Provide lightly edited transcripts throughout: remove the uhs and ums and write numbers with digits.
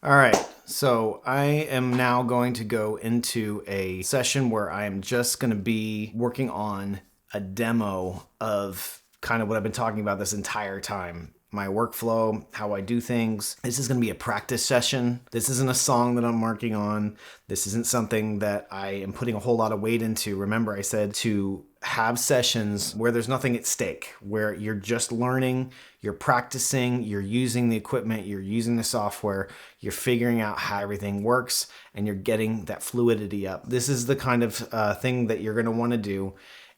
All right, so I am now going to go into a session where I am just going to be working on a demo of kind of what I've been talking about this entire time. My workflow, how I do things. This is going to be a practice session. This isn't a song that I'm working on. This isn't something that I am putting a whole lot of weight into. Remember, I said to have sessions where there's nothing at stake, where you're just learning, you're practicing, you're using the equipment, you're using the software, you're figuring out how everything works, and you're getting that fluidity up. This is the kind of thing that you're going to want to do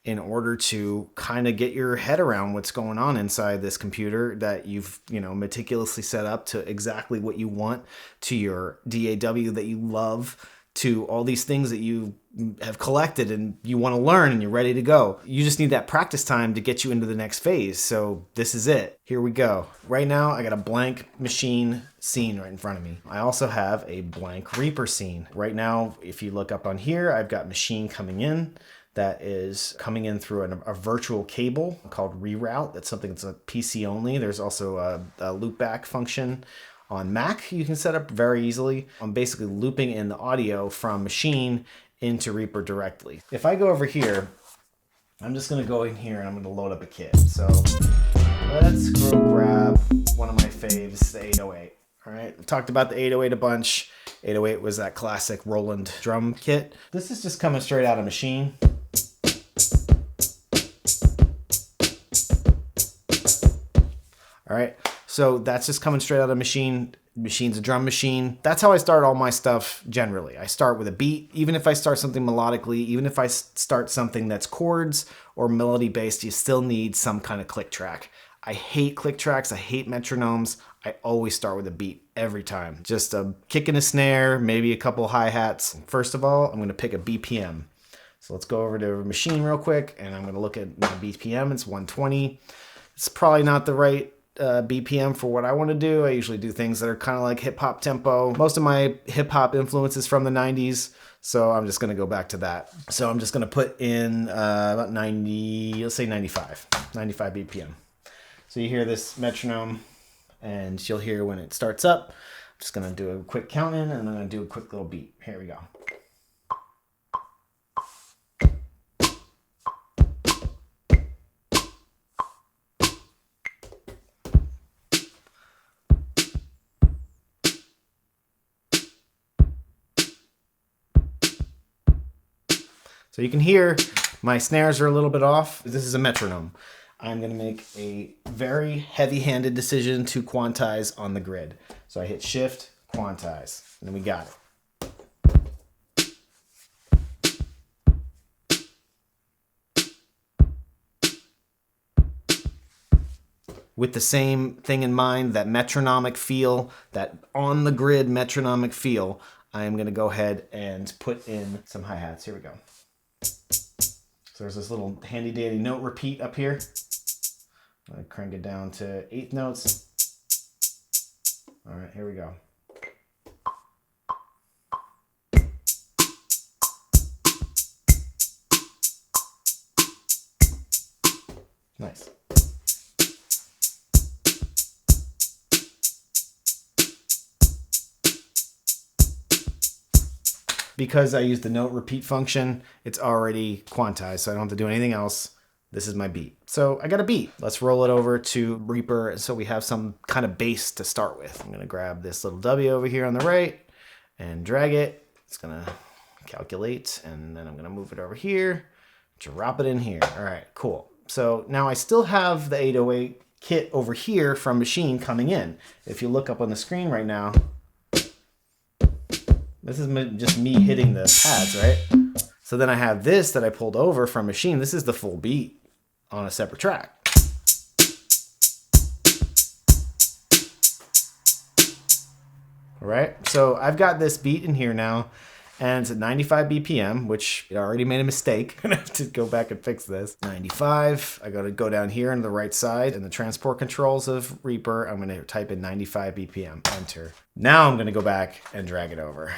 in order to kind of get your head around what's going on inside this computer that you've, meticulously set up to exactly what you want, to your DAW that you love, to all these things that you have collected and you want to learn and you're ready to go. You just need that practice time to get you into the next phase. So this is it. Here we go. Right now, I got a blank Maschine scene right in front of me. I also have a blank Reaper scene. Right now, if you look up on here, I've got Maschine coming in. That is coming in through a virtual cable called Reroute. That's something that's a PC only. There's also a loopback function on Mac you can set up very easily. I'm basically looping in the audio from Maschine into Reaper directly. If I go over here, I'm just going to go in here and I'm going to load up a kit. So let's go grab one of my faves, the 808. All right, I've talked about the 808 a bunch. 808 was that classic Roland drum kit. This is just coming straight out of Maschine. All right, so that's just coming straight out of Maschine. Machine's a drum machine. That's how I start all my stuff generally. I start with a beat. Even if I start something melodically, even if I start something that's chords or melody based, you still need some kind of click track. I hate click tracks. I hate metronomes. I always start with a beat every time. Just a kick and a snare, maybe a couple hi-hats. First of all, I'm going to pick a BPM. So let's go over to Maschine real quick, and I'm going to look at my BPM. It's 120. It's probably not the right BPM for what I want to do. I usually do things that are kind of like hip hop tempo. Most of my hip hop influences from the 90s, so I'm just going to go back to that. So I'm just going to put in about 90, let's say 95 BPM. So you hear this metronome, and you'll hear when it starts up. I'm just going to do a quick count in, and I'm going to do a quick little beat. Here we go. So you can hear my snares are a little bit off. This is a metronome. I'm going to make a very heavy-handed decision to quantize on the grid. So I hit Shift, quantize, and then we got it. With the same thing in mind, that metronomic feel, that on-the-grid metronomic feel, I am going to go ahead and put in some hi-hats. Here we go. So there's this little handy-dandy note repeat up here. I crank it down to 8th notes. All right, here we go. Nice. Because I use the note repeat function, it's already quantized, so I don't have to do anything else. This is my beat. So I got a beat. Let's roll it over to Reaper so we have some kind of bass to start with. I'm gonna grab this little W over here on the right and drag it. It's gonna calculate, and then I'm gonna move it over here, drop it in here. All right, cool. So now I still have the 808 kit over here from Maschine coming in. If you look up on the screen right now, this is just me hitting the pads, right? So then I have this that I pulled over from Maschine. This is the full beat on a separate track. All right, so I've got this beat in here now, and it's at 95 BPM, which I already made a mistake. I'm gonna have to go back and fix this. 95, I gotta go down here on the right side in the transport controls of Reaper. I'm gonna type in 95 BPM, enter. Now I'm gonna go back and drag it over.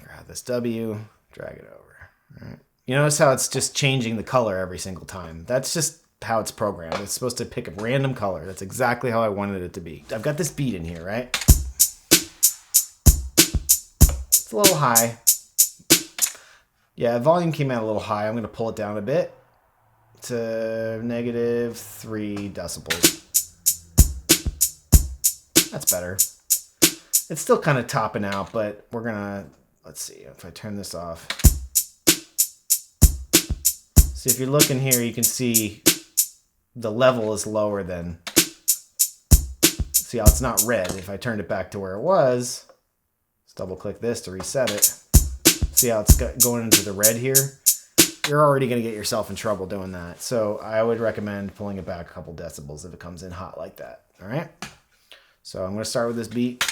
Grab this W, drag it over. All right. You notice how it's just changing the color every single time. That's just how it's programmed. It's supposed to pick a random color. That's exactly how I wanted it to be. I've got this beat in here, right? It's a little high. Yeah, volume came out a little high. I'm going to pull it down a bit to -3 decibels. That's better. It's still kind of topping out, but we're going to, let's see, if I turn this off. See, if you look in here, you can see the level is lower than, see how it's not red. If I turned it back to where it was, let's double click this to reset it. See how it's going into the red here? You're already going to get yourself in trouble doing that. So I would recommend pulling it back a couple decibels if it comes in hot like that. All right. So I'm going to start with this beat.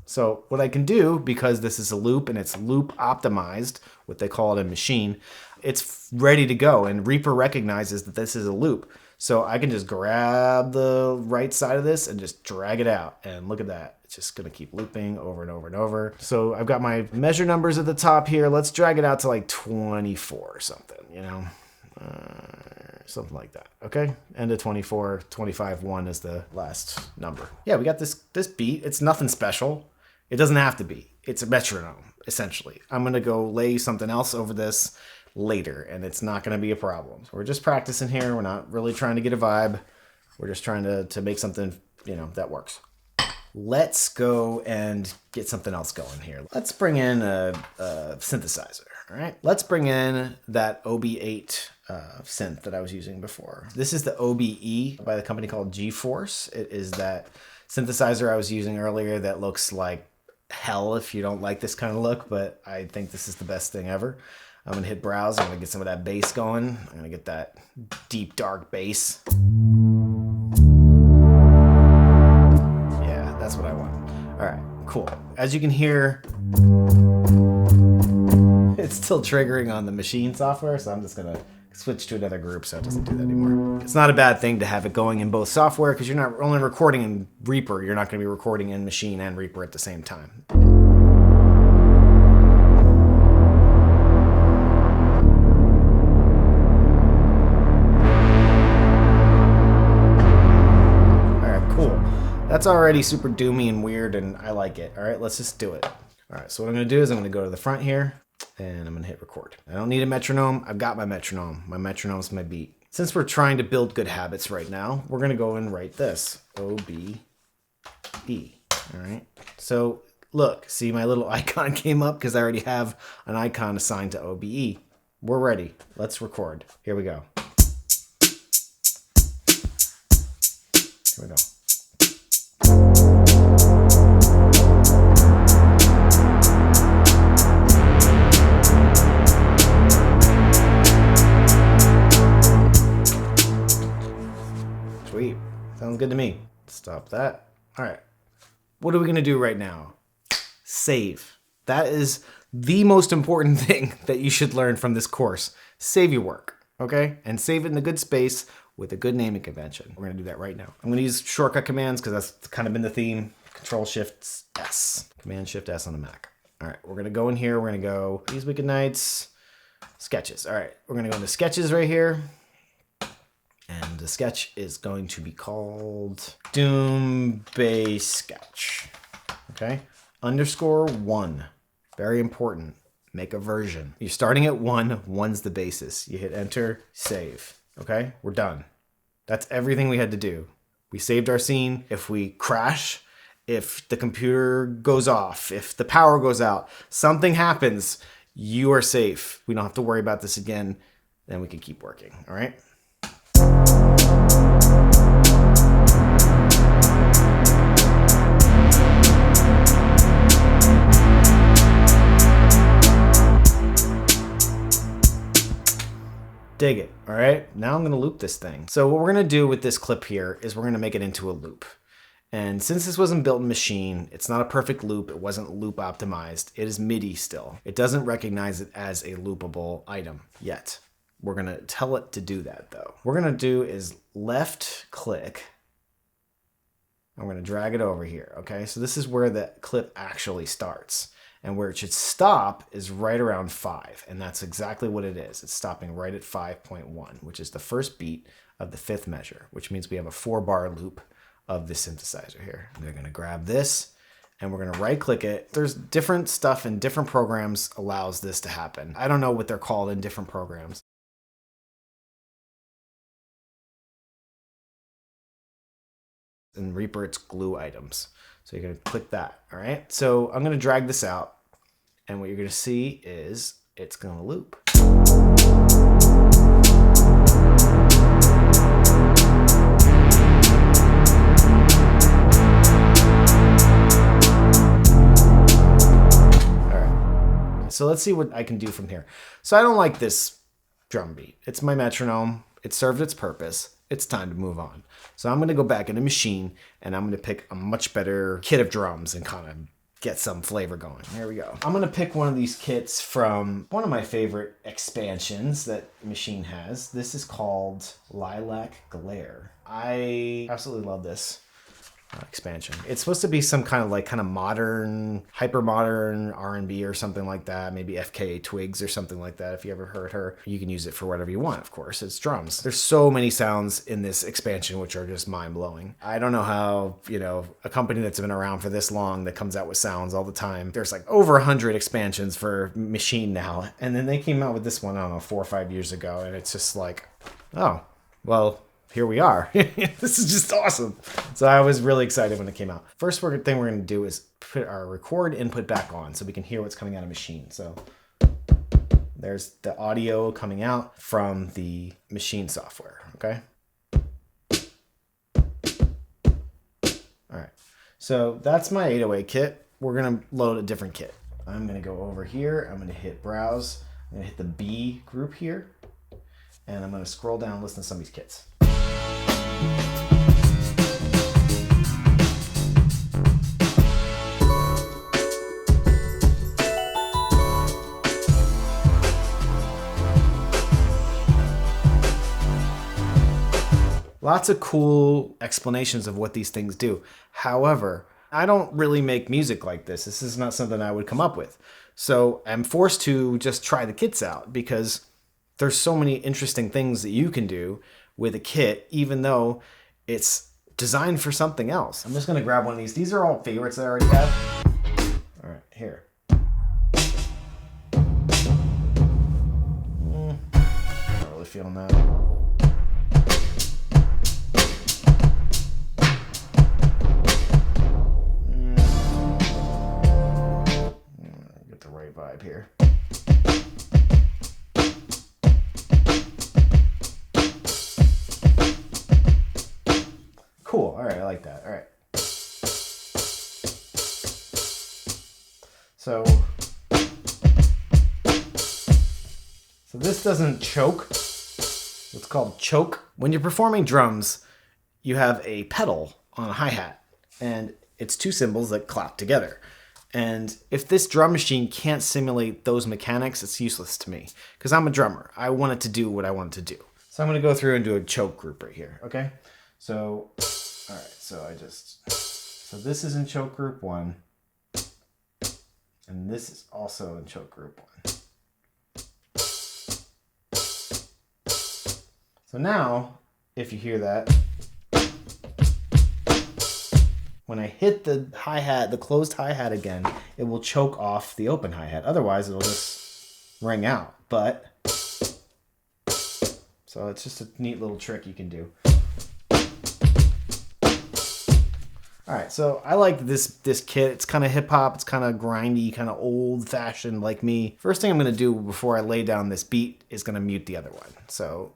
So what I can do, because this is a loop and it's loop optimized, what they call it in Maschine, it's ready to go, and Reaper recognizes that this is a loop. So I can just grab the right side of this and just drag it out. And look at that. It's just going to keep looping over and over and over. So I've got my measure numbers at the top here. Let's drag it out to like 24 or something, you know, something like that. Okay. End of 24, 25, 1 is the last number. Yeah, we got this beat. It's nothing special. It doesn't have to be. It's a metronome, essentially. I'm going to go lay something else over this later, and it's not going to be a problem. So we're just practicing here. We're not really trying to get a vibe. We're just trying to make something, you know, that works. Let's go and get something else going here. Let's bring in a synthesizer, all right? Let's bring in that OB8 synth that I was using before. This is the OBE by the company called G-Force. It is that synthesizer I was using earlier that looks like hell if you don't like this kind of look, but I think this is the best thing ever. I'm going to hit browse. I'm going to get some of that bass going. I'm going to get that deep, dark bass. Yeah, that's what I want. All right, cool. As you can hear, it's still triggering on the Maschine software, so I'm just going to switch to another group so it doesn't do that anymore. It's not a bad thing to have it going in both software because you're not only recording in Reaper, you're not going to be recording in Maschine and Reaper at the same time. That's already super doomy and weird, and I like it. All right, let's just do it. All right, so what I'm going to do is I'm going to go to the front here, and I'm going to hit record. I don't need a metronome. I've got my metronome. My metronome's my beat. Since we're trying to build good habits right now, we're going to go and write this, O-B-E. All right, so look, see my little icon came up because I already have an icon assigned to OBE. We're ready. Let's record. Here we go. Here we go. Sweet. Sounds good to me. Stop that. All right. What are we going to do right now? Save. That is the most important thing that you should learn from this course. Save your work, okay? And save it in a good space with a good naming convention. We're going to do that right now. I'm going to use shortcut commands because that's kind of been the theme. Control-Shift-S. Command-Shift-S on the Mac. All right. We're going to go in here. We're going to go These Wicked Nights. Sketches. All right. We're going to go into Sketches right here. And the sketch is going to be called Doom Bass Sketch. Okay. _1. Very important. Make a version. You're starting at 1. 1's the basis. You hit enter, save. Okay. We're done. That's everything we had to do. We saved our scene. If we crash, if the computer goes off, if the power goes out, something happens, you are safe. We don't have to worry about this again. Then we can keep working. All right. Dig it. All right. Now I'm going to loop this thing. So what we're going to do with this clip here is we're going to make it into a loop. And since this wasn't built in Maschine, it's not a perfect loop. It wasn't loop optimized. It is MIDI still. It doesn't recognize it as a loopable item yet. We're going to tell it to do that though. What we're going to do is left click. I'm going to drag it over here. Okay. So this is where the clip actually starts. And where it should stop is right around 5. And that's exactly what it is. It's stopping right at 5.1, which is the first beat of the 5th measure, which means we have a 4-bar loop of the synthesizer here. They're gonna grab this and we're gonna right click it. There's different stuff in different programs allows this to happen. I don't know what they're called in different programs. In Reaper, it's glue items. So you're gonna click that, all right? So I'm gonna drag this out, and what you're gonna see is it's gonna loop. All right, so let's see what I can do from here. So I don't like this drum beat. It's my metronome. It served its purpose. It's time to move on. So I'm gonna go back into Maschine and I'm gonna pick a much better kit of drums and kind of get some flavor going. Here we go. I'm gonna pick one of these kits from one of my favorite expansions that Maschine has. This is called Lilac Glare. I absolutely love this expansion. It's supposed to be some kind of modern, hyper modern R&B or something like that. Maybe FKA Twigs or something like that. If you ever heard her, you can use it for whatever you want. Of course, it's drums. There's so many sounds in this expansion, which are just mind blowing. I don't know how, a company that's been around for this long that comes out with sounds all the time. There's like over 100 expansions for Maschine now. And then they came out with this one, I don't know, 4 or 5 years ago. And it's just like, oh, well, here we are. This is just awesome. So I was really excited when it came out. First thing we're going to do is put our record input back on so we can hear what's coming out of Maschine. So there's the audio coming out from the Maschine software, okay? All right, so that's my 808 kit. We're going to load a different kit. I'm going to go over here. I'm going to hit browse. I'm going to hit the B group here. And I'm going to scroll down and listen to some of these kits. Lots of cool explanations of what these things do. However, I don't really make music like this. This is not something I would come up with. So I'm forced to just try the kits out because there's so many interesting things that you can do with a kit, even though it's designed for something else. I'm just gonna grab one of these. These are all favorites that I already have. All right, here. Not really feeling that. Get the right vibe here. Cool. All right, I like that. All right. So this doesn't choke. It's called choke. When you're performing drums, you have a pedal on a hi-hat, and it's two cymbals that clap together. And if this drum machine can't simulate those mechanics, it's useless to me because I'm a drummer. I want it to do what I want it to do. So I'm going to go through and do a choke group right here. Okay. So, all right. So this is in choke group 1. And this is also in choke group 1. So now, if you hear that, when I hit the hi-hat, the closed hi-hat again, it will choke off the open hi-hat. Otherwise, it'll just ring out. But, so it's just a neat little trick you can do. All right, so I like this kit. It's kind of hip-hop. It's kind of grindy, kind of old-fashioned like me. First thing I'm going to do before I lay down this beat is going to mute the other one. So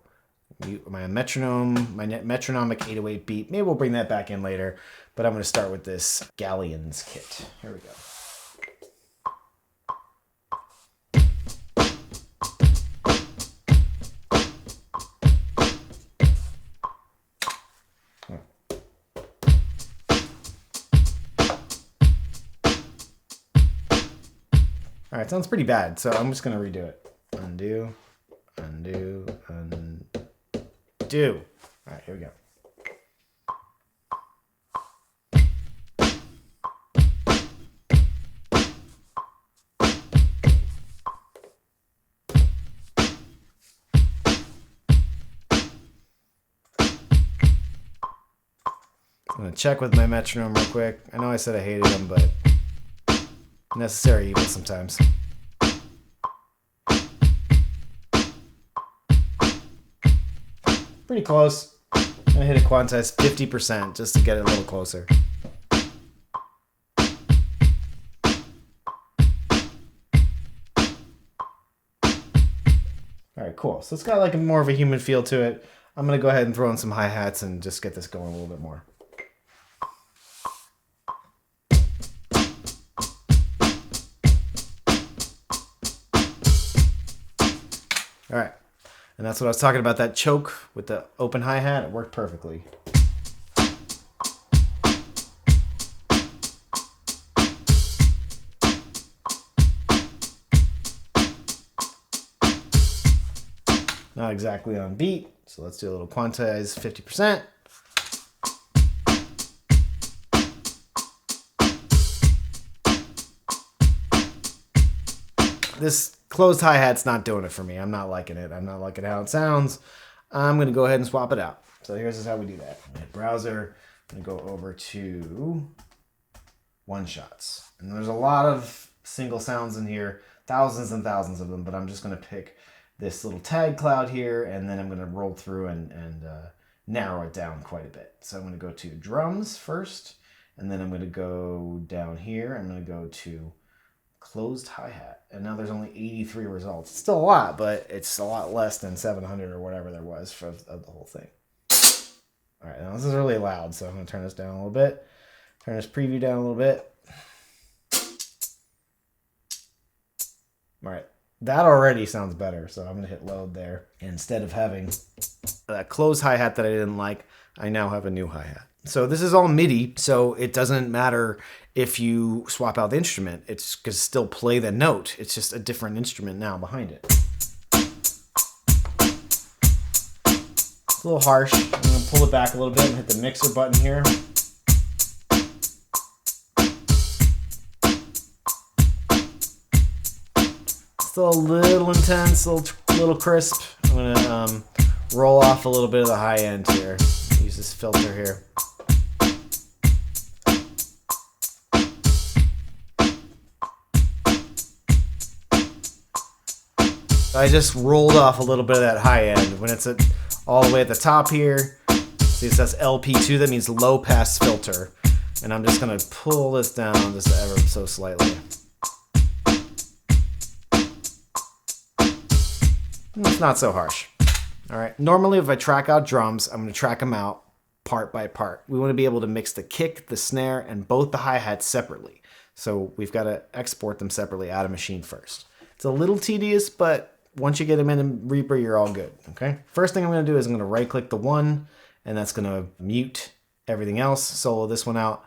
mute my metronome, my metronomic 808 beat. Maybe we'll bring that back in later, but I'm going to start with this Galleons kit. Here we go. All right, sounds pretty bad, so I'm just gonna redo it. Undo, undo, undo. All right, here we go. I'm gonna check with my metronome real quick. I know I said I hated them, but necessary evil sometimes. Pretty close. I'm gonna hit a quantize 50% just to get it a little closer. All right, cool. So it's got like more of a human feel to it. I'm gonna go ahead and throw in some hi-hats and just get this going a little bit more. All right, and that's what I was talking about, that choke with the open hi-hat. It worked perfectly. Not exactly on beat, so let's do a little quantize 50%. This closed hi-hat's not doing it for me. I'm not liking it. I'm not liking how it sounds. I'm going to go ahead and swap it out. So here's how we do that. Hit browser. I'm going to go over to one-shots. And there's a lot of single sounds in here, thousands and thousands of them, but I'm just going to pick this little tag cloud here, and then I'm going to roll through and narrow it down quite a bit. So I'm going to go to drums first, and then I'm going to go down here. I'm going to go to closed hi-hat, and now there's only 83 results. It's still a lot, but it's a lot less than 700 or whatever there was of the whole thing. All right, now this is really loud, so I'm going to turn this down a little bit. Turn this preview down a little bit. All right, that already sounds better, so I'm going to hit load there. Instead of having that closed hi-hat that I didn't like, I now have a new hi-hat. So this is all MIDI, so it doesn't matter if you swap out the instrument. It's going to still play the note. It's just a different instrument now behind it. It's a little harsh. I'm going to pull it back a little bit and hit the mixer button here. Still a little intense, a little crisp. I'm going to roll off a little bit of the high end here. Use this filter here. I just rolled off a little bit of that high end. When it's all the way at the top here, see it says LP2, that means low pass filter. And I'm just gonna pull this down just ever so slightly. It's not so harsh. All right, normally if I track out drums, I'm gonna track them out part by part. We wanna be able to mix the kick, the snare, and both the hi-hats separately. So we've gotta export them separately out of Maschine first. It's a little tedious, but once you get them in Reaper, you're all good, okay? First thing I'm gonna do is I'm gonna right-click the one, and that's gonna mute everything else, solo this one out.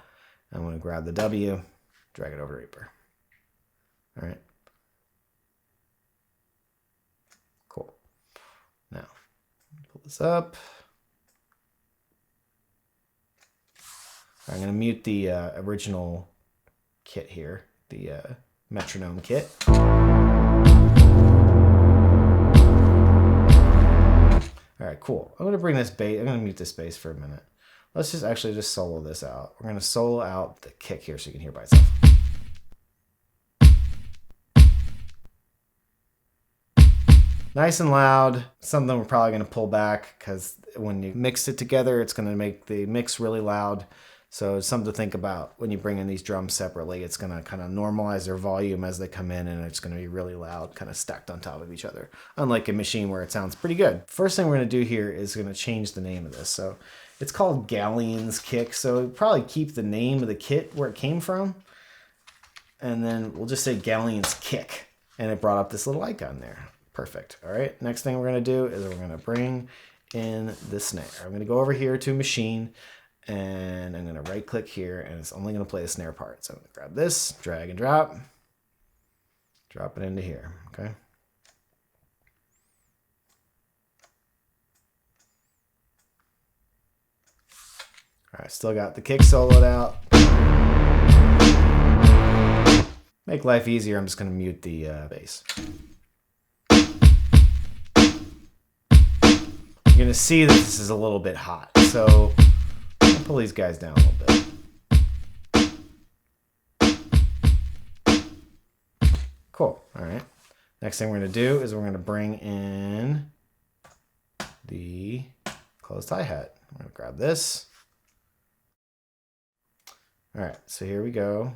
I'm gonna grab the W, drag it over to Reaper. All right. Cool. Now, pull this up. I'm gonna mute the original kit here, the metronome kit. All right, cool. I'm gonna bring this bass, I'm gonna mute this bass for a minute. Let's just actually just solo this out. We're gonna solo out the kick here so you can hear by itself. Nice and loud. Something we're probably gonna pull back because when you mix it together, it's gonna make the mix really loud. So it's something to think about when you bring in these drums separately. It's going to kind of normalize their volume as they come in, and it's going to be really loud, kind of stacked on top of each other, unlike a Maschine where it sounds pretty good. First thing we're going to do here is going to change the name of this. So it's called Galleon's Kick. So we'll probably keep the name of the kit where it came from, and then we'll just say Galleon's Kick, and it brought up this little icon there. Perfect. All right, next thing we're going to do is we're going to bring in the snare. I'm going to go over here to Maschine, and I'm going to right click here, and it's only going to play the snare part. So I'm going to grab this, drag and drop it into here, okay? All right, still got the kick soloed out. Make life easier, I'm just going to mute the bass. You're going to see that this is a little bit hot, so pull these guys down a little bit. Cool. All right. Next thing we're going to do is we're going to bring in the closed hi-hat. I'm going to grab this. All right. So here we go.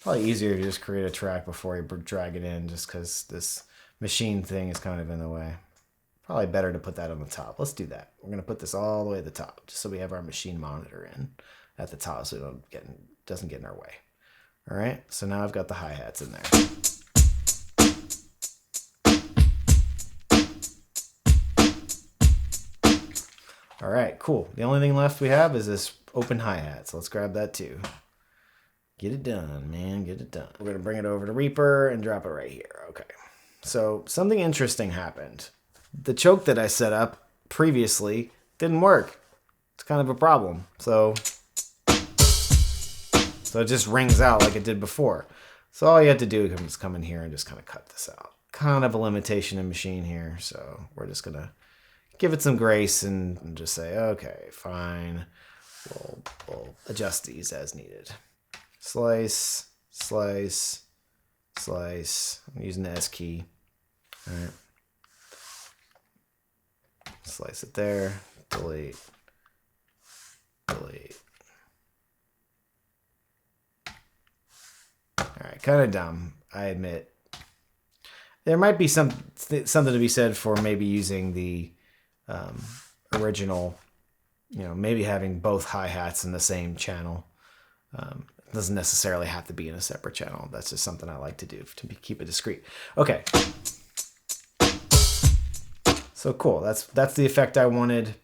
Probably easier to just create a track before you drag it in, just because this machine thing is kind of in the way. Probably better to put that on the top. Let's do that. We're going to put this all the way at the top, just so we have our machine monitor in at the top, so it doesn't get in our way. All right, so now I've got the hi-hats in there. All right, cool. The only thing left we have is this open hi-hat, so let's grab that too. Get it done, man, get it done. We're gonna bring it over to Reaper and drop it right here. Okay, so something interesting happened. The choke that I set up previously didn't work. It's kind of a problem. So it just rings out like it did before. So all you have to do is come in here and just kind of cut this out. Kind of a limitation in machine here. So we're just gonna give it some grace and just say, okay, fine. We'll adjust these as needed. Slice, slice, slice. I'm using the S key. All right. Slice it there, delete, delete. All right, kind of dumb, I admit. There might be something to be said for maybe using the original, maybe having both hi-hats in the same channel. It doesn't necessarily have to be in a separate channel. That's just something I like to do to keep it discreet. Okay. So cool, that's the effect I wanted.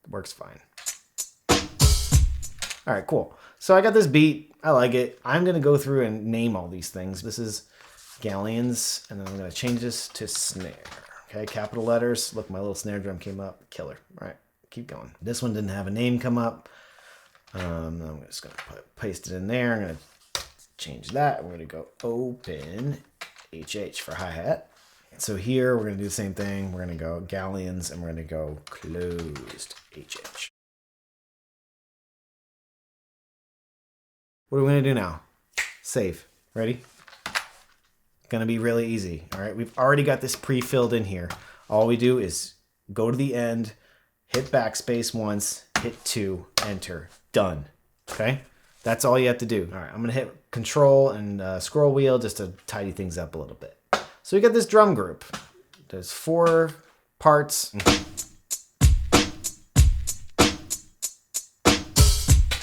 Works fine. All right, cool. So I got this beat, I like it. I'm gonna go through and name all these things. This is galleons, and then I'm gonna change this to snare. Okay, capital letters. Look, my little snare drum came up, killer. All right, keep going. This one didn't have a name come up. I'm just gonna paste it in there. I'm gonna change that. We're gonna go open HH for hi-hat. So here we're going to do the same thing. We're going to go galleons and we're going to go closed HH. What are we going to do now? Save. Ready? Going to be really easy. All right. We've already got this pre-filled in here. All we do is go to the end, hit backspace once, hit 2, enter, done. Okay. That's all you have to do. All right. I'm going to hit control and scroll wheel just to tidy things up a little bit. So we got this drum group. There's 4 parts.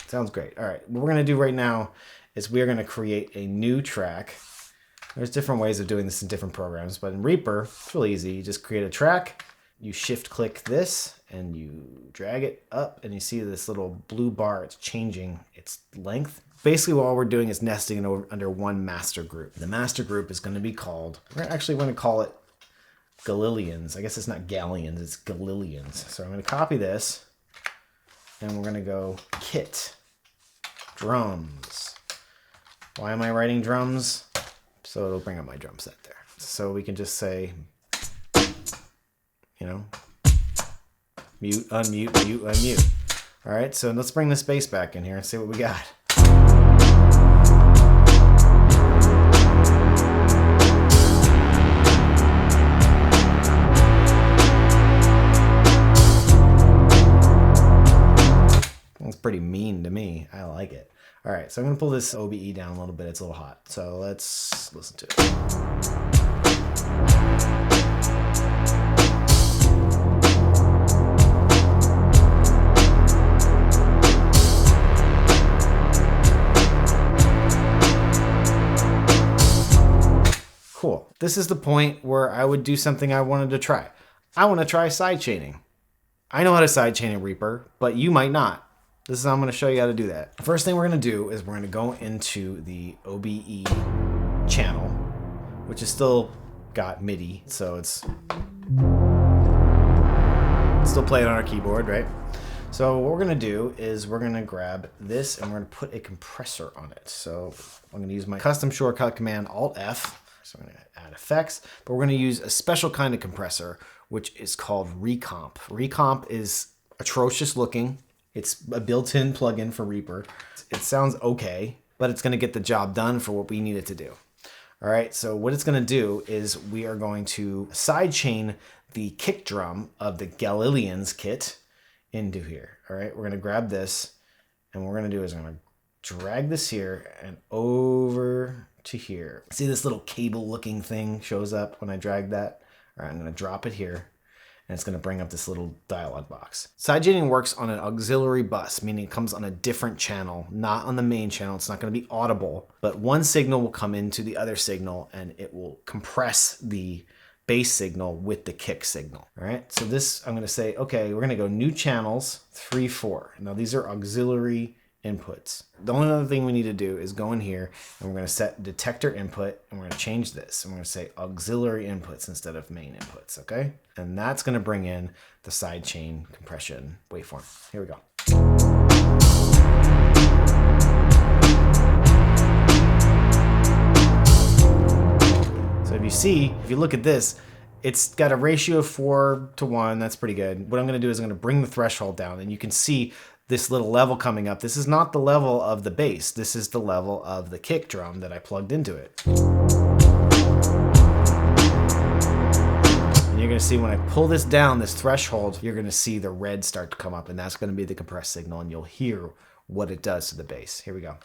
Sounds great. All right, what we're gonna do right now is we're gonna create a new track. There's different ways of doing this in different programs, but in Reaper, it's really easy. You just create a track, you shift click this, and you drag it up, and you see this little blue bar, it's changing its length. Basically, what we're doing is nesting it under one master group. The master group is going to be called, we're actually going to call it Galillions. I guess it's not Galleons, it's Galillions. So I'm going to copy this, and we're going to go kit, drums. Why am I writing drums? So it'll bring up my drum set there. So we can just say, mute, unmute, mute, unmute. All right, so let's bring this bass back in here and see what we got. That's pretty mean to me. I like it. All right, so I'm gonna pull this OBE down a little bit. It's a little hot. So let's listen to it. Cool. This is the point where I would do something I wanted to try. I want to try sidechaining. I know how to sidechain in Reaper, but you might not. This is how I'm going to show you how to do that. First thing we're going to do is we're going to go into the OBE channel, which is still got MIDI, so it's still playing on our keyboard, right? So what we're going to do is we're going to grab this and we're going to put a compressor on it. So I'm going to use my custom shortcut command Alt-F. So I'm going to add effects, but we're going to use a special kind of compressor, which is called Recomp. Recomp is atrocious looking. It's a built-in plugin for Reaper. It sounds okay, but it's going to get the job done for what we need it to do. All right, so what it's going to do is we are going to sidechain the kick drum of the Galillions kit into here. All right, we're going to grab this, and what we're going to do is I'm going to drag this here and over to here. See this little cable looking thing shows up when I drag that? All right, I'm going to drop it here, and it's going to bring up this little dialog box. Sidechaining works on an auxiliary bus, meaning it comes on a different channel, not on the main channel. It's not going to be audible, but one signal will come into the other signal, and it will compress the bass signal with the kick signal. All right, so this, I'm going to say, okay, we're going to go new channels, 3, 4. Now these are auxiliary inputs. The only other thing we need to do is go in here and we're going to set detector input, and we're going to change this, and we're going to say auxiliary inputs instead of main inputs, okay? And that's going to bring in the sidechain compression waveform. Here we go. So if you look at this, it's got a ratio of 4:1. That's pretty good. What I'm going to do is I'm going to bring the threshold down, and you can see this little level coming up. This is not the level of the bass. This is the level of the kick drum that I plugged into it. And you're going to see when I pull this down, this threshold, you're going to see the red start to come up, and that's going to be the compressed signal, and you'll hear what it does to the bass. Here we go.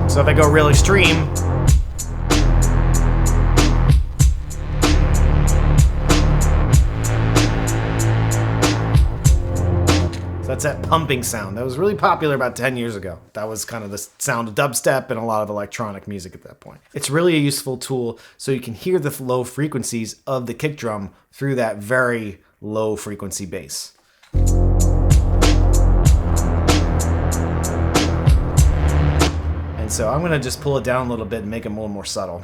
So if I go real extreme, so that's that pumping sound. That was really popular about 10 years ago. That was kind of the sound of dubstep and a lot of electronic music at that point. It's really a useful tool so you can hear the low frequencies of the kick drum through that very low frequency bass. So I'm going to just pull it down a little bit and make it a little more subtle.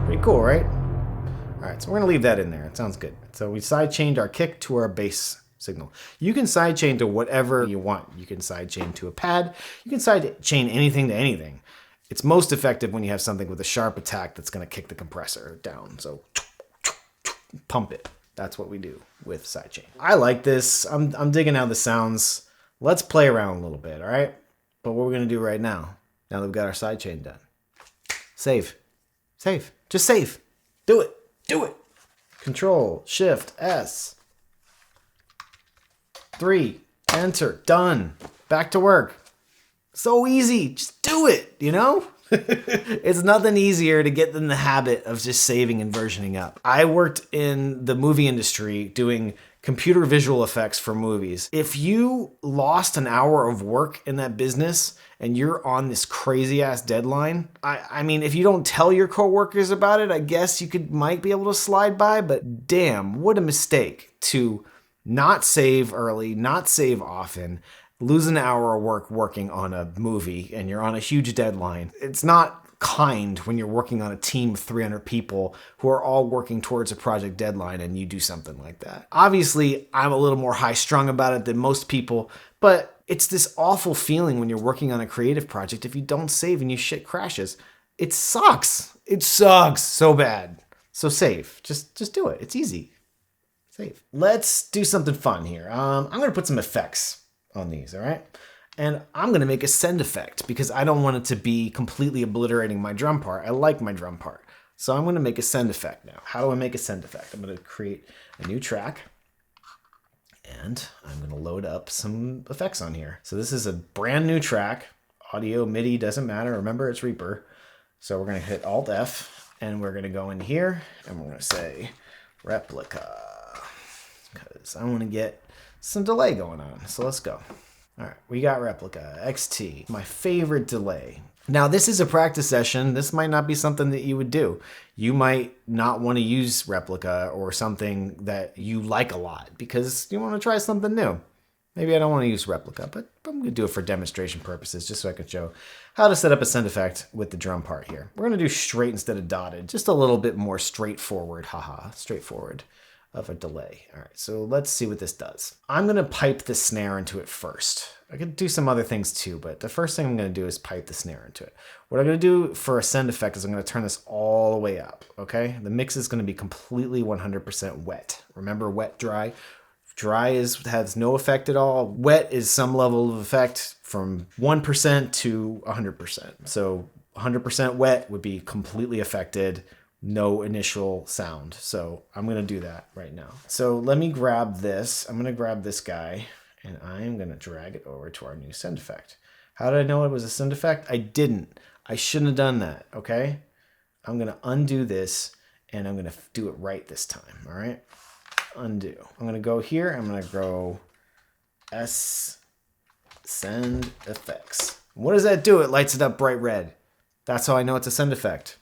Pretty cool, right? So we're going to leave that in there. It sounds good. So we sidechained our kick to our bass signal. You can sidechain to whatever you want. You can sidechain to a pad. You can sidechain anything to anything. It's most effective when you have something with a sharp attack that's going to kick the compressor down. So pump it. That's what we do with sidechain. I like this. I'm digging how this sounds. Let's play around a little bit, all right? But what we're going to do right now that we've got our sidechain done. Save. Save. Just save. Do it. Do it. Control, Shift, S. 3, enter, done. Back to work. So easy. Just do it, you know? It's nothing easier to get in the habit of just saving and versioning up. I worked in the movie industry doing computer visual effects for movies. If you lost an hour of work in that business and you're on this crazy ass deadline, I mean, if you don't tell your coworkers about it, I guess you might be able to slide by, but damn, what a mistake to not save early, not save often, lose an hour of work working on a movie and you're on a huge deadline. It's not kind when you're working on a team of 300 people who are all working towards a project deadline and you do something like that. Obviously, I'm a little more high strung about it than most people, but it's this awful feeling when you're working on a creative project if you don't save and your shit crashes. It sucks. It sucks so bad. So save. Just do it. It's easy. Save. Let's do something fun here. I'm going to put some effects on these, all right? And I'm going to make a send effect because I don't want it to be completely obliterating my drum part. I like my drum part. So I'm going to make a send effect now. How do I make a send effect? I'm going to create a new track and I'm going to load up some effects on here. So this is a brand new track. Audio, MIDI, doesn't matter. Remember, it's Reaper. So we're going to hit Alt F and we're going to go in here and we're going to say replica because I want to get some delay going on. So let's go. All right, we got Replica XT, my favorite delay. Now, this is a practice session. This might not be something that you would do. You might not want to use Replica or something that you like a lot because you want to try something new. Maybe I don't want to use Replica, but I'm going to do it for demonstration purposes just so I can show how to set up a send effect with the drum part here. We're going to do straight instead of dotted, just a little bit more straightforward, straightforward of a delay. All right, so let's see what this does. I'm going to pipe the snare into it first. I could do some other things too, but the first thing I'm going to do is pipe the snare into it. What I'm going to do for a send effect is I'm going to turn this all the way up, okay? The mix is going to be completely 100% wet. Remember wet, dry? Dry has no effect at all. Wet is some level of effect from 1% to 100%. So 100% wet would be completely affected, no initial sound. So I'm going to do that right now. So let me grab this. I'm going to grab this guy and I'm going to drag it over to our new send effect. How did I know it was a send effect? I didn't. I shouldn't have done that, okay? I'm going to undo this and I'm going to do it right this time, all right? Undo. I'm going to go here. I'm going to go S send effects. What does that do? It lights it up bright red. That's how I know it's a send effect.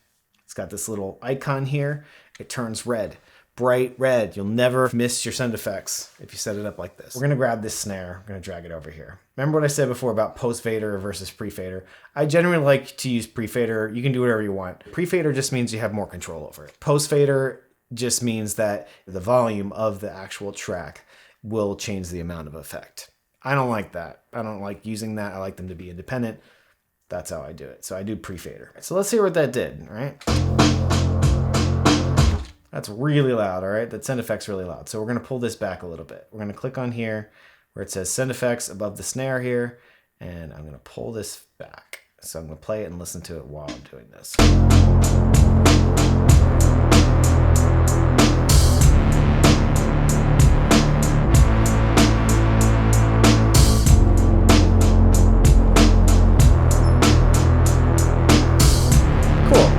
It's got this little icon here. It turns red, bright red. You'll never miss your send effects if you set it up like this. We're going to grab this snare. I'm going to drag it over here. Remember what I said before about post fader versus pre-fader? I generally like to use pre-fader. You can do whatever you want. Pre-fader just means you have more control over it. Post fader just means that the volume of the actual track will change the amount of effect. I don't like that. I don't like using that. I like them to be independent. That's how I do it. So I do pre-fader. So let's hear what that did, all right? That's really loud, all right? That send effect's really loud. So we're going to pull this back a little bit. We're going to click on here where it says send effects above the snare here, and I'm going to pull this back. So I'm going to play it and listen to it while I'm doing this.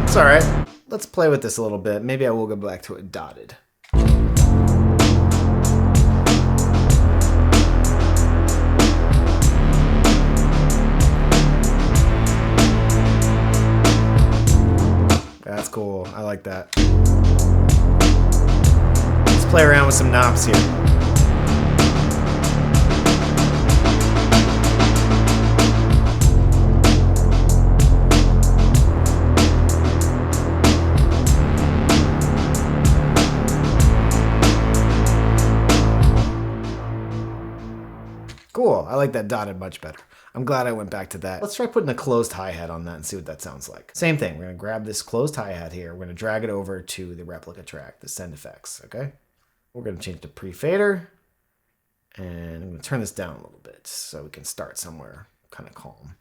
It's all right. Let's play with this a little bit. Maybe I will go back to it dotted. That's cool. I like that. Let's play around with some knobs here. Cool. I like that dotted much better. I'm glad I went back to that. Let's try putting a closed hi-hat on that and see what that sounds like. Same thing. We're going to grab this closed hi-hat here. We're going to drag it over to the replica track, the send effects, okay? We're going to change to pre-fader. And I'm going to turn this down a little bit so we can start somewhere kind of calm.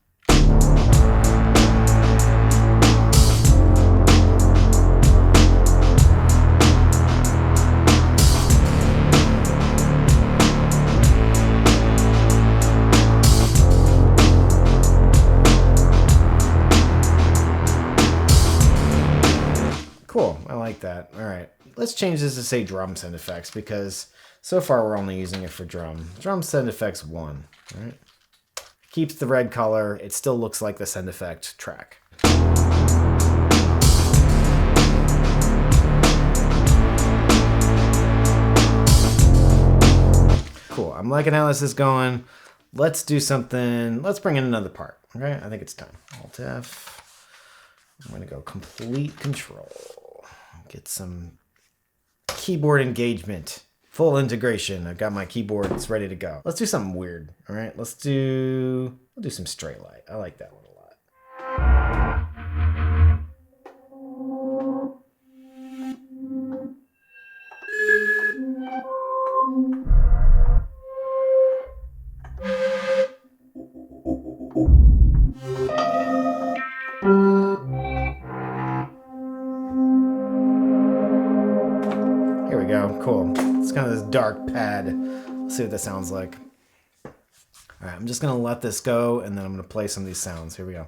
Cool, I like that. All right, let's change this to say drum send effects because so far we're only using it for drum. Drum send effects 1, all right? Keeps the red color. It still looks like the send effect track. Cool, I'm liking how this is going. Let's do something, let's bring in another part, okay? I think it's time. Alt F. I'm gonna go complete control. Get some keyboard engagement, full integration. I've got my keyboard, it's ready to go. Let's do something weird, all right? We'll do some straight light. I like that one a lot. Here we go, cool. It's kind of this dark pad. Let's see what that sounds like. All right, I'm just gonna let this go and then I'm gonna play some of these sounds. Here we go.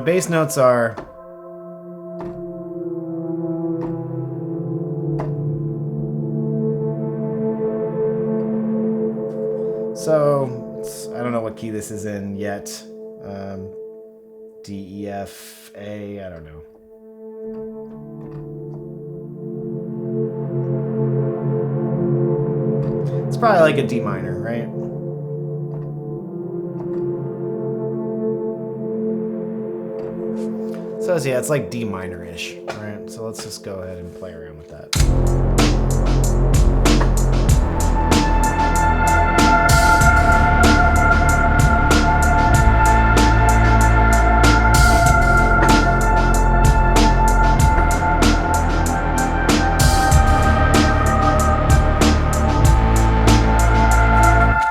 bass notes are... So, I don't know what key this is in yet. D, E, F, A, I don't know. It's probably like a D minor, right? So yeah, it's like D minor-ish, right? So let's just go ahead and play around with that.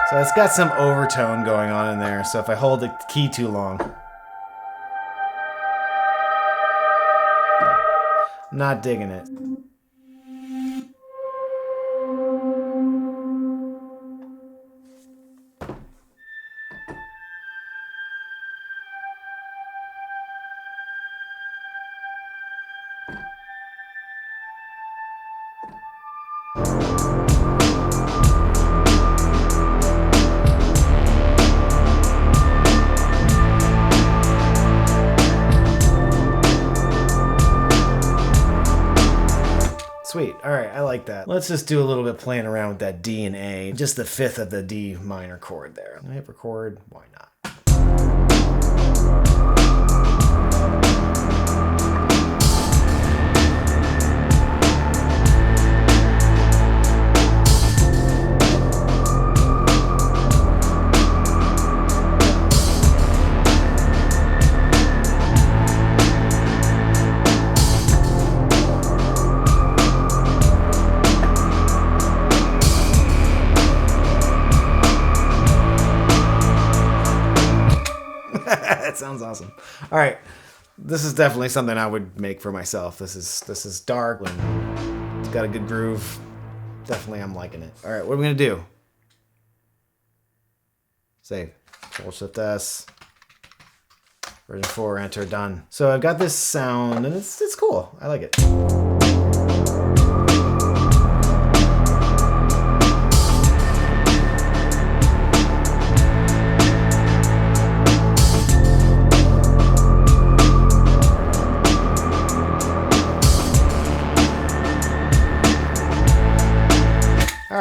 So it's got some overtone going on in there, so if I hold the key too long, I'm not digging it. Sweet. All right, I like that. Let's just do a little bit playing around with that D and A, just the fifth of the D minor chord there. I hit record, why not? That sounds awesome. All right, this is definitely something I would make for myself. This is dark and it's got a good groove. Definitely, I'm liking it. All right, what are we gonna do? Save. Control Shift S. Version 4. Enter. Done. So I've got this sound and it's cool. I like it.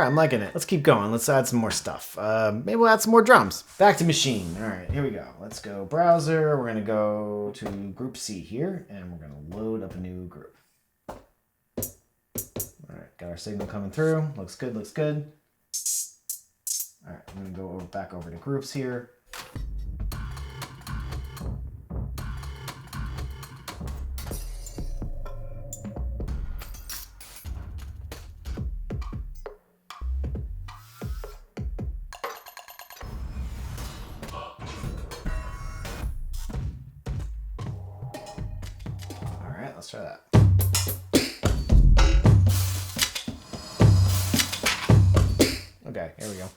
I'm liking it. Let's keep going. Let's add some more stuff. Maybe we'll add some more drums. Back to Maschine. All right, here we go. Let's go browser. We're gonna go to group C here, and we're gonna load up a new group. All right, got our signal coming through. Looks good, looks good. All right, I'm gonna go back over to groups here. Let's try that. Okay, here we go.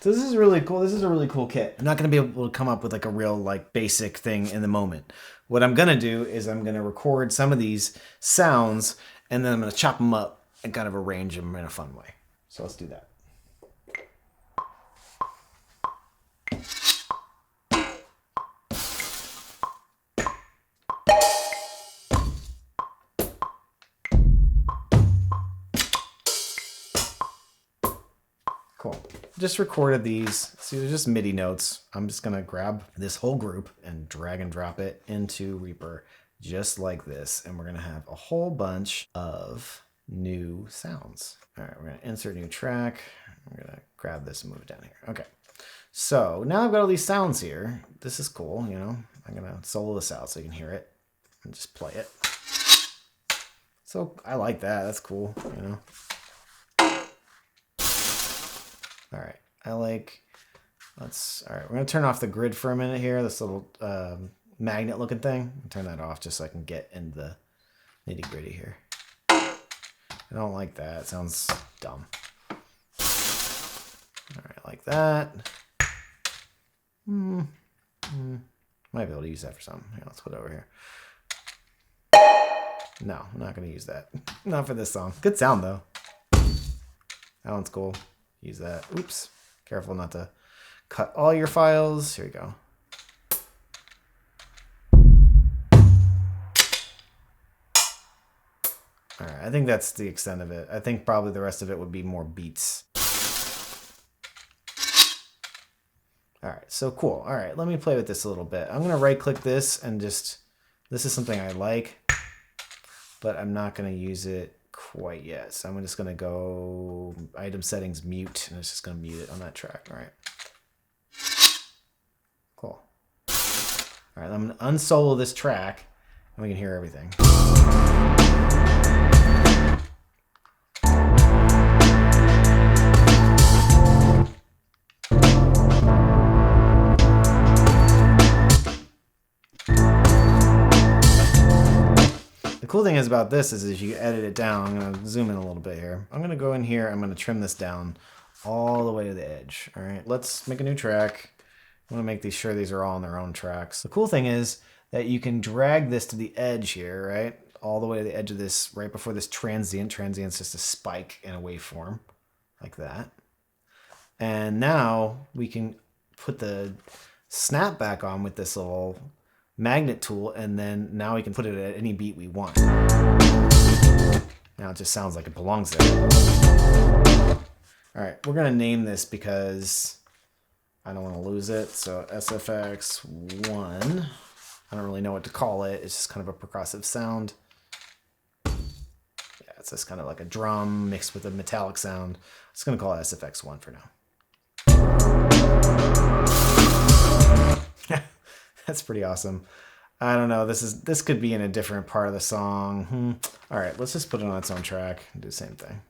So this is really cool. This is a really cool kit. I'm not going to be able to come up with like a real like basic thing in the moment. What I'm going to do is I'm going to record some of these sounds and then I'm going to chop them up and kind of arrange them in a fun way. So let's do that. Cool. Just recorded these. See, they're just MIDI notes. I'm just going to grab this whole group and drag and drop it into Reaper just like this. And we're going to have a whole bunch of new sounds. All right, we're going to insert new track. I'm going to grab this and move it down here. Okay. So now I've got all these sounds here. This is cool, you know. I'm going to solo this out so you can hear it and just play it. So I like that. That's cool, you know. All right, I like All right, we're gonna turn off the grid for a minute here. This little magnet looking thing. Turn that off just so I can get into the nitty gritty here. I don't like that. It sounds dumb. All right, like that. Might be able to use that for something. Here, let's put it over here. No, I'm not going to use that. Not for this song. Good sound, though. That one's cool. Use that. Oops. Careful not to cut all your files. Here we go. All right, I think that's the extent of it. I think probably the rest of it would be more beats. All right, so cool. All right, let me play with this a little bit. I'm gonna right click this and just, this is something I like, but I'm not gonna use it quite yet. So I'm just gonna go item settings, mute, and it's just gonna mute it on that track. All right, cool. All right, I'm gonna unsolo this track and we can hear everything. The cool thing is about this is you edit it down. I'm going to zoom in a little bit here. I'm going to go in here. I'm going to trim this down all the way to the edge. All right, let's make a new track. I want to make sure these are all on their own tracks. The cool thing is that you can drag this to the edge here, right? All the way to the edge of this, right before this transient. Transient's just a spike in a waveform, like that. And now we can put the snap back on with this little magnet tool, and then now we can put it at any beat we want. Now it just sounds like it belongs there. All right, we're gonna name this because I don't want to lose it. So SFX1. I don't really know what to call it. It's just kind of a percussive sound. Yeah, it's just kind of like a drum mixed with a metallic sound. I'm just gonna call it SFX1 for now. That's pretty awesome. I don't know. This could be in a different part of the song. All right, let's just put it on its own track and do the same thing.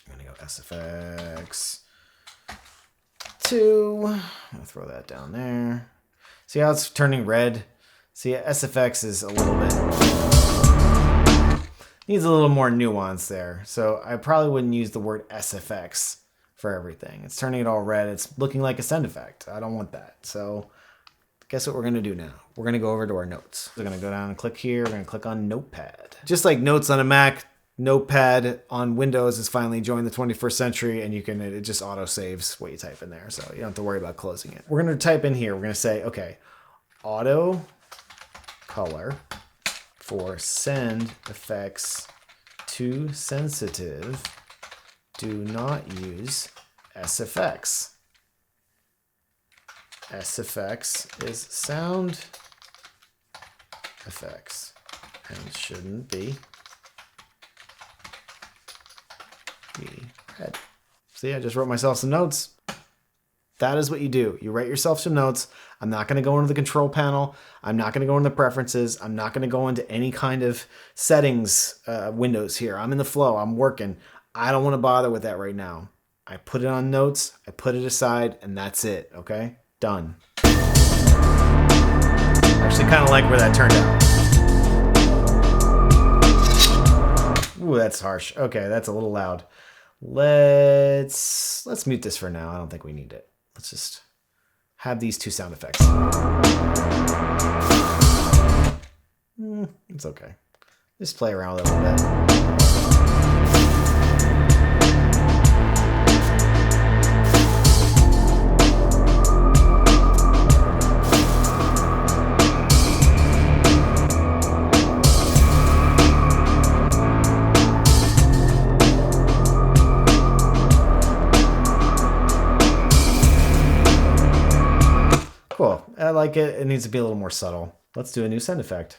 I'm gonna go SFX2. I'm gonna throw that down there. See how it's turning red? See, SFX is a little bit, needs a little more nuance there. So I probably wouldn't use the word SFX for everything. It's turning it all red. It's looking like a send effect. I don't want that. So guess what we're going to do now? We're going to go over to our notes. We're going to go down and click here. We're going to click on Notepad. Just like Notes on a Mac, Notepad on Windows has finally joined the 21st century, and it just auto saves what you type in there. So you don't have to worry about closing it. We're going to type in here. We're going to say, okay, auto color for send effects too sensitive. Do not use SFX. SFX is sound effects and shouldn't be red. See, I just wrote myself some notes. That is what you do. You write yourself some notes. I'm not going to go into the control panel. I'm not going to go into the preferences. I'm not going to go into any kind of settings windows here. I'm in the flow. I'm working. I don't want to bother with that right now. I put it on notes. I put it aside, and that's it. Okay? Done. I actually kind of like where that turned out. Ooh, that's harsh. Okay, that's a little loud. Let's mute this for now. I don't think we need it. Let's just have these two sound effects. It's okay. Just play around with it a little bit. Cool. I like it. It needs to be a little more subtle. Let's do a new send effect.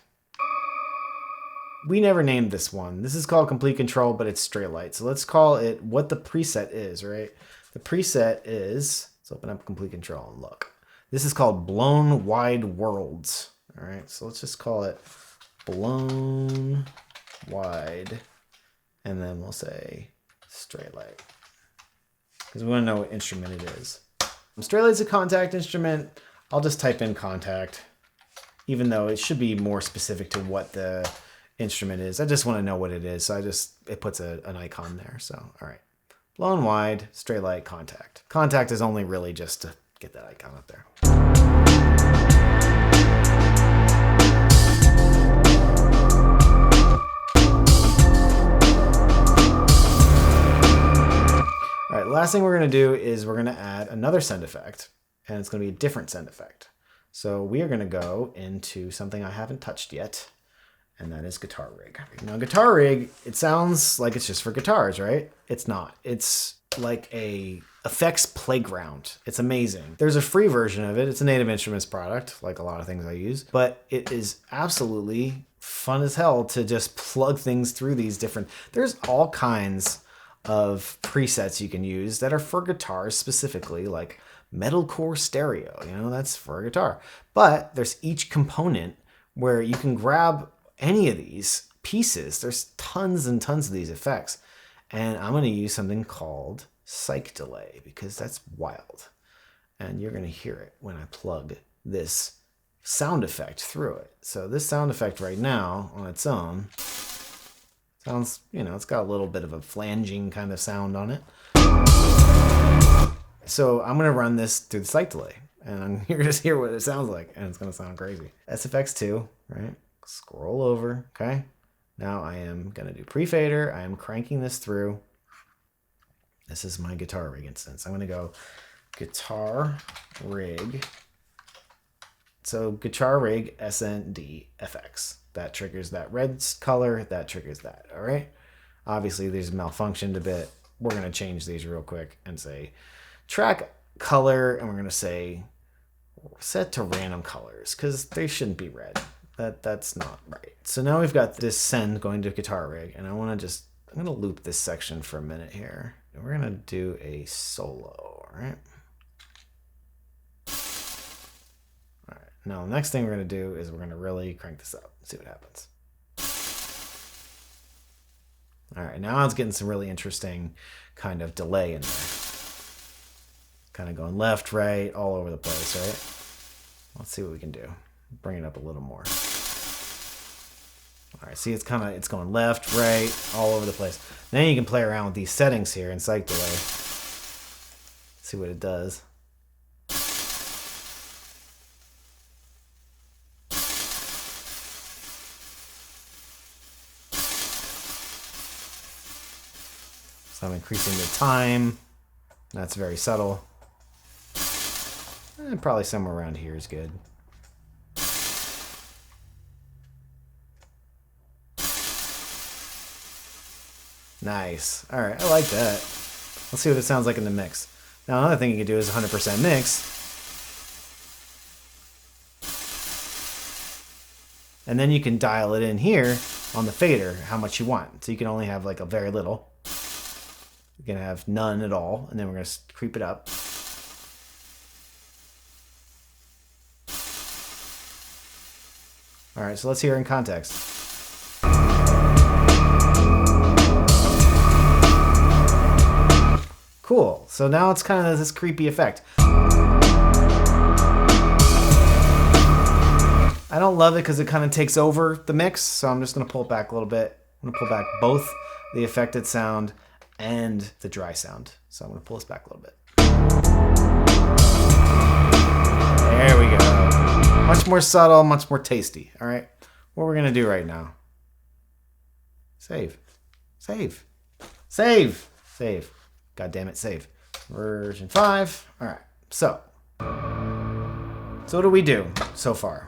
We never named this one. This is called Complete Control, but it's straight light. So let's call it what the preset is, right? The preset is, let's open up Complete Control and look. This is called Blown Wide Worlds. All right, so let's just call it Blown Wide, and then we'll say straight light, because we want to know what instrument it is. Straylight's a Kontakt instrument. I'll just type in Kontakt, even though it should be more specific to what the instrument is. I just want to know what it is, so it puts an icon there. So, all right. Low and wide, Straylight, Kontakt. Kontakt is only really just to get that icon up there. All right, last thing we're going to do is we're going to add another send effect, and it's going to be a different send effect. So we are going to go into something I haven't touched yet, and that is Guitar Rig. Now, Guitar Rig, it sounds like it's just for guitars, right? It's not. It's like a effects playground. It's amazing. There's a free version of it. It's a Native Instruments product, like a lot of things I use, but it is absolutely fun as hell to just plug things through these different... There's all kinds of presets you can use that are for guitars specifically, like metalcore stereo, that's for a guitar. But there's each component where you can grab any of these pieces. There's tons and tons of these effects. And I'm going to use something called Psych Delay because that's wild. And you're going to hear it when I plug this sound effect through it. So this sound effect right now on its own sounds, it's got a little bit of a flanging kind of sound on it. So I'm going to run this through the Psych Delay, and you're going to just hear what it sounds like, and it's going to sound crazy. SFX2, right? Scroll over, okay? Now I am going to do pre-fader. I am cranking this through. This is my Guitar Rig instance. I'm going to go Guitar Rig. So Guitar Rig SND FX. That triggers that red color. That triggers that, all right? Obviously, these malfunctioned a bit. We're going to change these real quick and say track color, and we're going to say set to random colors because they shouldn't be red. That's not right. So now we've got this send going to Guitar Rig, and I'm going to loop this section for a minute here. And we're going to do a solo, all right? All right. Now, the next thing we're going to do is we're going to really crank this up and see what happens. All right, now it's getting some really interesting kind of delay in there. Kind of going left, right, all over the place, right? Let's see what we can do. Bring it up a little more. All right, see, it's going left, right, all over the place. Then you can play around with these settings here in Psych Delay. See what it does. So I'm increasing the time. That's very subtle. Probably somewhere around here is good. Nice. All right, I like that. Let's see what it sounds like in the mix. Now, another thing you can do is 100% mix. And then you can dial it in here on the fader, how much you want. So you can only have like a very little. You can have none at all, and then we're going to creep it up. All right, so let's hear it in context. Cool. So now it's kind of this creepy effect. I don't love it because it kind of takes over the mix, so I'm just going to pull it back a little bit. I'm going to pull back both the affected sound and the dry sound. So I'm going to pull this back a little bit. There we go. Much more subtle, much more tasty. All right. What we're going to do right now. Save. Save. Save. Save. God damn it, save. Version 5. All right. So what do we do so far?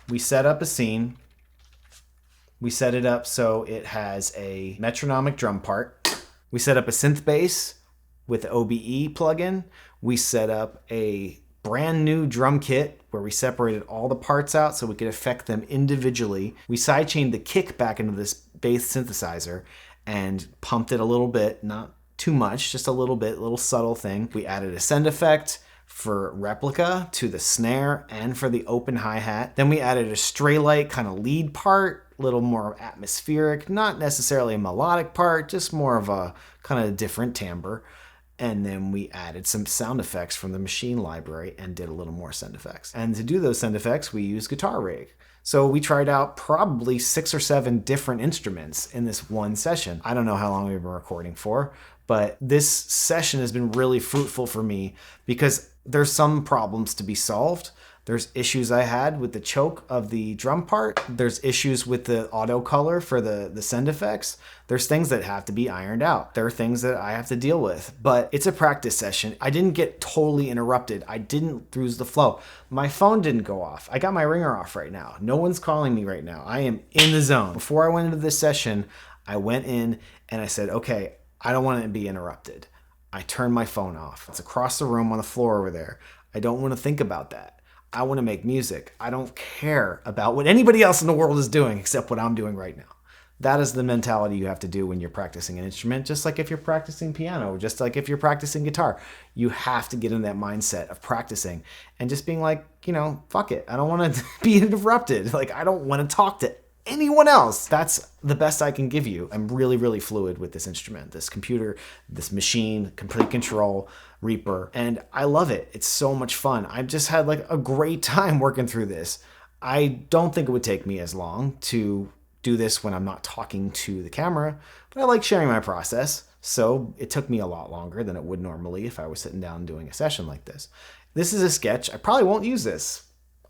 We set up a scene. We set it up so it has a metronomic drum part. We set up a synth bass with the OBE plugin. We set up a brand new drum kit where we separated all the parts out so we could affect them individually. We sidechained the kick back into this bass synthesizer and pumped it a little bit, not too much, just a little bit, a little subtle thing. We added a send effect for replica to the snare and for the open hi-hat. Then we added a Straylight kind of lead part, a little more atmospheric, not necessarily a melodic part, just more of a kind of different timbre. And then we added some sound effects from the Machine library and did a little more sound effects. And to do those sound effects, we used Guitar Rig. So we tried out probably 6 or 7 different instruments in this one session. I don't know how long we've been recording for, but this session has been really fruitful for me because there's some problems to be solved. There's issues I had with the choke of the drum part. There's issues with the auto color for the send effects. There's things that have to be ironed out. There are things that I have to deal with, but it's a practice session. I didn't get totally interrupted. I didn't lose the flow. My phone didn't go off. I got my ringer off right now. No one's calling me right now. I am in the zone. Before I went into this session, I went in and I said, okay, I don't want to be interrupted. I turned my phone off. It's across the room on the floor over there. I don't want to think about that. I want to make music. I don't care about what anybody else in the world is doing except what I'm doing right now. That is the mentality you have to do when you're practicing an instrument, just like if you're practicing piano, just like if you're practicing guitar. You have to get in that mindset of practicing and just being like, fuck it. I don't want to be interrupted. Like, I don't want to talk to anyone else. That's the best I can give you. I'm really, really fluid with this instrument, this computer, this machine, complete control, Reaper, and I love it. It's so much fun. I've just had like a great time working through this. I don't think it would take me as long to do this when I'm not talking to the camera, but I like sharing my process. So it took me a lot longer than it would normally if I was sitting down doing a session like this. This is a sketch. I probably won't use this.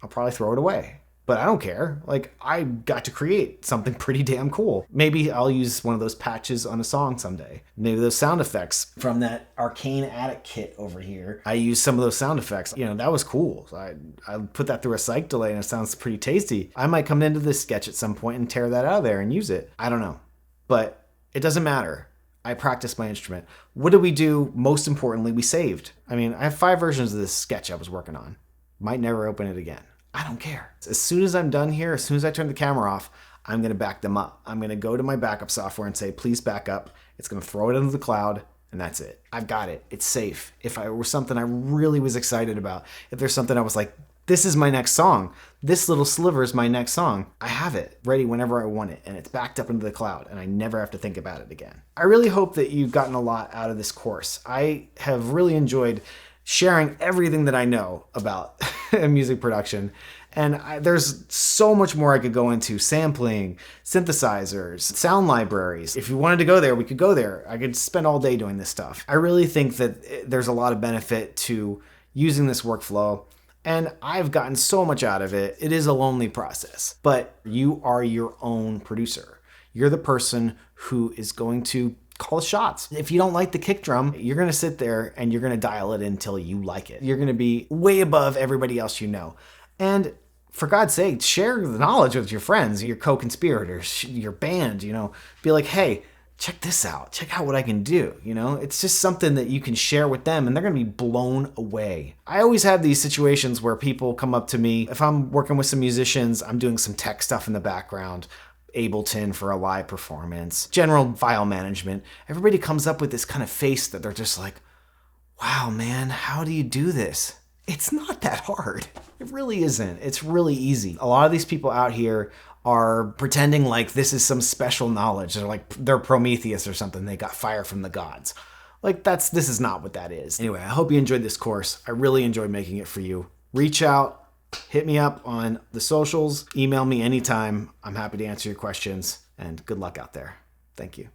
I'll probably throw it away. But I don't care. Like, I got to create something pretty damn cool. Maybe I'll use one of those patches on a song someday. Maybe those sound effects from that Arcane Attic kit over here. I used some of those sound effects. That was cool. So I put that through a cyc delay and it sounds pretty tasty. I might come into this sketch at some point and tear that out of there and use it. I don't know. But it doesn't matter. I practiced my instrument. What did we do? Most importantly, we saved. I have 5 versions of this sketch I was working on. Might never open it again. I don't care. As soon as I'm done here, as soon as I turn the camera off, I'm going to back them up. I'm going to go to my backup software and say, please back up. It's going to throw it into the cloud, and that's it. I've got it. It's safe. If I were something I really was excited about, if there's something I was like, this is my next song, this little sliver is my next song, I have it ready whenever I want it, and it's backed up into the cloud, and I never have to think about it again. I really hope that you've gotten a lot out of this course. I have really enjoyed sharing everything that I know about music production. And there's so much more I could go into: sampling, synthesizers, sound libraries. If you wanted to go there, we could go there. I could spend all day doing this stuff. I really think that there's a lot of benefit to using this workflow, and I've gotten so much out of it. It is a lonely process, but you are your own producer. You're the person who is going to call the shots. If you don't like the kick drum, you're going to sit there and you're going to dial it until you like it. You're going to be way above everybody else you know. And for God's sake, share the knowledge with your friends, your co-conspirators, your band, be like, hey, check this out. Check out what I can do. It's just something that you can share with them and they're going to be blown away. I always have these situations where people come up to me. If I'm working with some musicians, I'm doing some tech stuff in the background, Ableton for a live performance, general file management. Everybody comes up with this kind of face that they're just like, wow, man, how do you do this? It's not that hard. It really isn't. It's really easy. A lot of these people out here are pretending like this is some special knowledge. They're like, they're Prometheus or something. They got fire from the gods. Like, this is not what that is. Anyway, I hope you enjoyed this course. I really enjoyed making it for you. Reach out. Hit me up on the socials. Email me anytime. I'm happy to answer your questions. And good luck out there. Thank you.